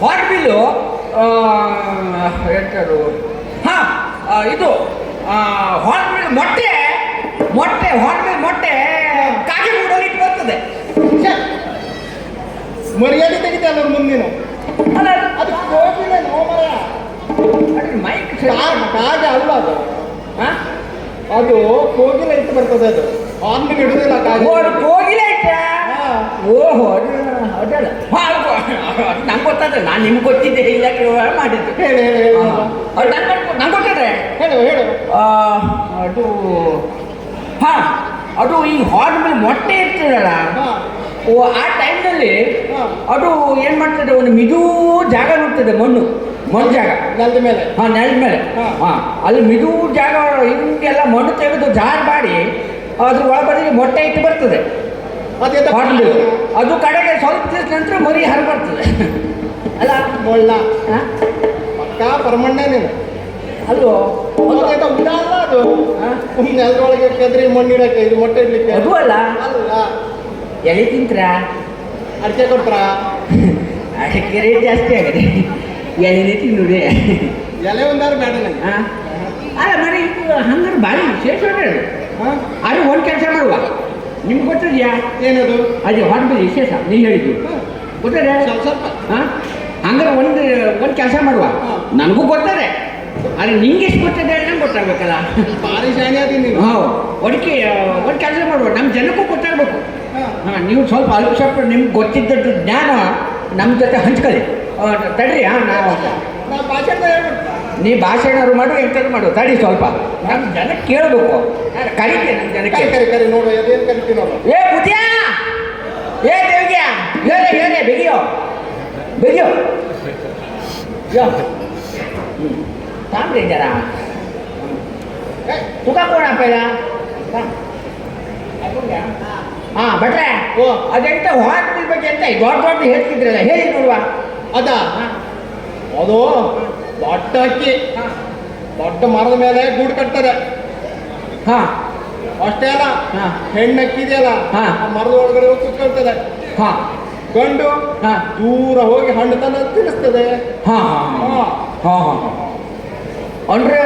ಹಾರ್ಬಿಲ್ಲು ಹೇಳ್ತಾರು ಹಾಂ ಇದು ಹಾರ್ಬಿಲ್ ಮೊಟ್ಟೆ ಮೊಟ್ಟೆ ಹಾರ್ಬಿಲ್ ಮೊಟ್ಟೆ ಕಾಗೆಗೂಡಲ್ಲಿ ಇಟ್ಟು ಬರ್ತದೆ. ಮರ್ಯಾದೆ ತೆಗಿತೆ ಅಲ್ಲ ಮುಂದಿನ ಅಲ್ಲ ಅದು ಕೋಗಿಲೆ ನೋಮರ ಅದು ಮೈಕ್ ಕಾಗೆ ಅಲ್ಲ ಅದು. ಹಾಂ ಅದು ಕೋಗಿಲೆ ಇಟ್ಟು ಬರ್ತದೆ. ಅದು ಹಾರ್ನಿಗೆ ಇಡುದಿಲ್ಲ ಕಾಗೆ. ಓ ಅದು ಕೋಗಿಲೆ ಐತೆ. ಓಹೋ ಅದು ಅದಲ್ಲ ಅದು ನಂಗೆ ಗೊತ್ತಾದ್ರೆ ನಾನು ನಿಮ್ಗೆ ಗೊತ್ತಿದ್ದೆ ಇಲ್ಲ ಮಾಡಿದ್ದು. ಹೇಳಿ ಹೇಳಿ ಅದು ನಂಗೆ ಗೊತ್ತಿದೆ. ಹೇಳು ಹೇಳು. ಅದು ಹಾಂ ಅದು ಈ ಹಾರ್ನ್ ಮೇಲೆ ಮೊಟ್ಟೆ ಇರ್ತದಲ್ಲ, ಓ ಆ ಟೈಮ್ನಲ್ಲಿ ಅದು ಏನು ಮಾಡ್ತದೆ, ಒಂದು ಮಿದು ಜಾಗ ನೋಡ್ತದೆ, ಮಣ್ಣು ಜಾಗ ನೆಲದ ಮೇಲೆ. ಹಾಂ ನೆಲದ ಮೇಲೆ. ಹಾಂ ಅಲ್ಲಿ ಮಿದು ಜಾಗ ಹಿಂಗೆಲ್ಲ ಮಣ್ಣು ತೆಗೆದು ಜಾರ್ ಮಾಡಿ ಅದ್ರ ಒಳಗಡೆ ಮೊಟ್ಟೆ ಇಟ್ಟು ಬರ್ತದೆ. ಹಾರ್ನ್ ಅದು ಕಡೆಗೆ ಸ್ವಲ್ಪ ದಿವಸ ನಂತರ ಮರಿ ಹರ ಬರ್ತದೆ ಅಲ್ಲ. ಮೊಳ್ಳ ಹಾಂ ಪಕ್ಕಾ ಪರಮಣ್ಣೆ ನೀನು. ಅಲ್ಲೋ ಉದಾಹರಣ ಅದು ನೆಲದೊಳಗೆ ಕೆದ್ರಿ ಮಣ್ಣಿಡಕ್ಕೆ ಇದು ಮೊಟ್ಟೆ ಇಡ್ಲಿಕ್ಕೆ. ಅದು ಅಲ್ಲ ಅಲ್ಲ ಎಲೆ ತಿಂತ್ರ ಅಡಿಕೆ ಕೊಡ್ತಾರ. ಅದಕ್ಕೆ ರೇಟ್ ಜಾಸ್ತಿ ಆಗಿದೆ. ಎಲೆನೇ ತಿನ್ನುಡಿ. ಎಲೆ ಒಂದಾರು ಬೇಡ ನನಗೆ. ಹಾಂ ಅಲ್ಲ ಮರಿ ಇದು ಹಂಗಾರೆ ಭಾರಿ ವಿಶೇಷ ಹೇಳಿ. ಹಾಂ ಅದು ಒಂದು ಕೆಲಸ ಮಾಡುವ, ನಿಮ್ಗೆ ಗೊತ್ತಿದೆಯಾ ಏನದು? ಅದು ಹೊರಬಲ್ಲಿ ವಿಶೇಷ ನೀವು ಹೇಳಿದ್ದು ಗೊತ್ತದೆ. ಸ್ವಲ್ಪ ಹಾಂ ಹಂಗಾರೆ ಒಂದು ಕೆಲಸ ಮಾಡುವ, ನನಗೂ ಗೊತ್ತದೆ ಆದರೆ ನಿಂಗೆ ಎಷ್ಟು ಗೊತ್ತದೆ ಅಂತ ನಂಗೆ ಗೊತ್ತಾಗಬೇಕಲ್ಲ. ಭಾರಿ ಶಾಣೆ ಅದೀನಿ ನೀನು. ಹಾಂ ಅದಕ್ಕೆ ಒಂದು ಕೆಲಸ ಮಾಡುವ, ನಮ್ಮ ಜನಕ್ಕೂ ಗೊತ್ತಾಗಬೇಕು. ಹಾಂ ನೀವು ಸ್ವಲ್ಪ ಅಲ್ಪ ಸ್ವಲ್ಪ ನಿಮ್ಗೆ ಗೊತ್ತಿದ್ದದ್ದು ಜ್ಞಾನ ನಮ್ಮ ಜೊತೆ ಹಂಚ್ಕೊಳ್ಳಿ. ತಡ್ರಿ. ಹಾಂ ನಾವು ಭಾಷಣ ಹೇಳ್ಬಿಡ್ತಾ. ನೀ ಭಾಷೆನಾದ್ರು ಮಾಡು ಎಂಥದ್ದು ಮಾಡು, ತಡಿ ಸ್ವಲ್ಪ ನಮ್ಮ ಜನಕ್ಕೆ ಕೇಳಬೇಕು. ಕರೀತೆ ನಮ್ಮ ಜನಕ್ಕೆ. ಕರಿ ನೋಡು ಅದೇನು ಕರಿತೀವಿ ನೋಡು. ಏ ಬುದ್ಧಿಯಾ, ಏ ದೇವ್ಗ್ಯಾ, ಹೇಳೆ ಬೆಗಿಯೋ ಬೆಗಿಯೋ ಯೋ. ತಾಮ್ರಿ ಜರ ತುಕಾ ಕೋಣ ಪೈಲ. ಹಾಂ ಭಟ್ರೆ, ಓ ಅದೆಂತ ಹಾಸ್ಪಿಟಲ್ ಬಗ್ಗೆ ಅಂತ ದೊಡ್ಡ ಹೇಳ್ತಿದ್ರಲ್ಲ, ಹೇಳಿ ನೋಡುವ. ಅದಾ ಅದು ದೊಡ್ಡ ಅಕ್ಕಿ ದೊಡ್ಡ ಮರದ ಮೇಲೆ ಗೂಡು ಕಟ್ತದೆ. ಹಾಂ ಅಷ್ಟೇ ಅಲ್ಲ, ಹಾಂ ಹೆಣ್ಣಕ್ಕಿದೆಯಲ್ಲ ಆ ಮರದ ಒಳಗಡೆ ಹೋಗಿ ಕುತ್ಕೊಳ್ತದೆ. ಹಾಂ ಗಂಡು ದೂರ ಹೋಗಿ ಹಣ್ಣು ತಂದು ತಿನ್ನಿಸ್ತದೆ. ಹಾಂ ಹಾಂ ಹಾಂ ಹಾಂ ಹಾಂ ಅಂದರೆ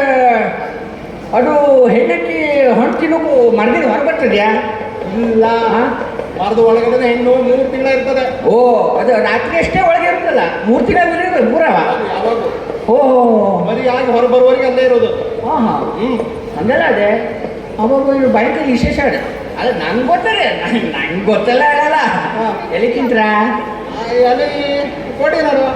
ಅದು ಹೆಣ್ಣಕ್ಕಿ ಹಣ್ಣು ತಿನ್ನೋಕು ಮರದಿಂದ ಹೊರ ಬರ್ತದೆಯಾ? ಇಲ್ಲ, ಮರದ ಒಳಗಡೆ ಹೆಣ್ಣು 3 ತಿಂಗಳ ಇರ್ತದೆ. ಓ ಅದು ರಾತ್ರಿ ಅಷ್ಟೇ ಒಳಗೆ ಇರ್ತಲ್ಲ, 3 ತಿಂಗಳ ಮೇಲೆ ಮೂರವ. ಯಾವಾಗ ಓಹೋ ಮರಿ ಆಗಿ ಹೊರ ಬರುವವರೆಗೆ ಅಲ್ಲೇ ಇರೋದು. ಹಾಂ ಹಾಂ ಹಂಗಲ್ಲ ಅದೇ ಅವಾಗ ಇದು ಭಯಂಕರ ವಿಶೇಷ ಅದೇ. ಅಲ್ಲ ನಂಗೆ ಗೊತ್ತದೆ, ನಂಗೆ ಗೊತ್ತಲ್ಲ ಹೇಳಲ್ಲ. ಎಲ್ಲಿ ತಿಂತ್ರ ಎಲೆ ಕೊಡಿ ನೋಡುವ.